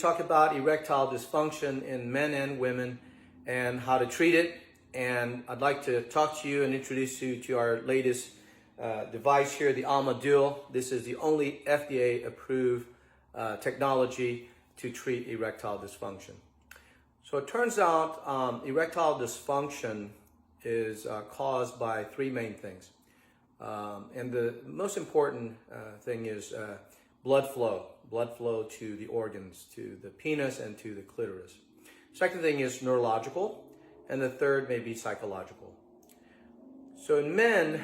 talk about erectile dysfunction in men and women and how to treat it. And I'd like to talk to you and introduce you to our latest device here, the Alma Duo. This is the only FDA-approved technology to treat erectile dysfunction. So it turns out erectile dysfunction is caused by three main things. And the most important thing is blood flow to the organs, to the penis and to the clitoris. Second thing is neurological, and the third may be psychological. So in men,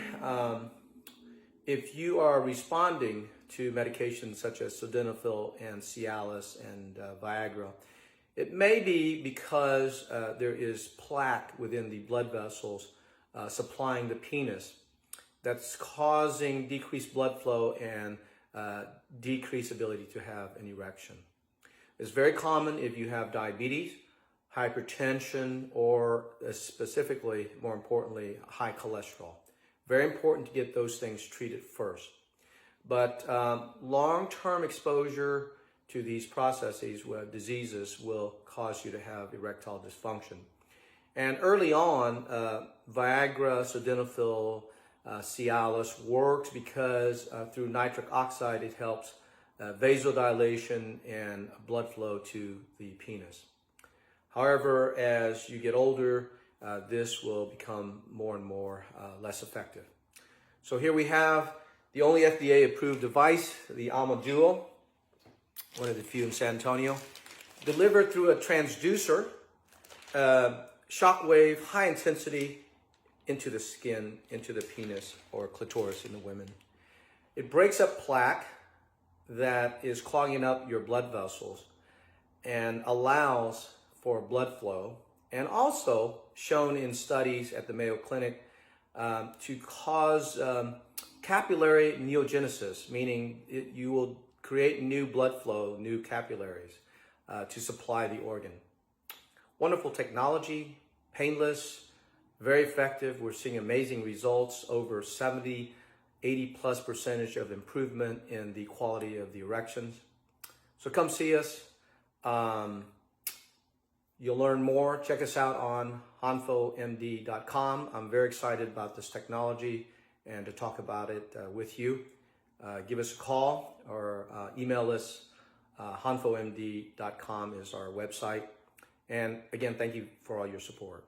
if you are responding to medications such as sildenafil and Cialis and Viagra, it may be because there is plaque within the blood vessels supplying the penis that's causing decreased blood flow and decreased ability to have an erection. It's very common if you have diabetes, hypertension, or specifically, more importantly, high cholesterol. Very important to get those things treated first. But long-term exposure to these processes, diseases, will cause you to have erectile dysfunction. And early on, Viagra, sildenafil, Cialis works because through nitric oxide it helps vasodilation and blood flow to the penis. However, as you get older, this will become more and more less effective. So here we have the only FDA-approved device, the Alma Duo, one of the few in San Antonio, delivered through a transducer, shockwave, high intensity, into the skin, into the penis or clitoris in the women. It breaks up plaque that is clogging up your blood vessels and allows for blood flow, and also shown in studies at the Mayo Clinic to cause capillary neogenesis, meaning you will create new blood flow, new capillaries to supply the organ. Wonderful technology, painless, very effective. We're seeing amazing results, over 70, 80+% of improvement in the quality of the erections. So come see us. You'll learn more. Check us out on honfomd.com. I'm very excited about this technology and to talk about it with you. Give us a call or email us. honfomd.com is our website. And again, thank you for all your support.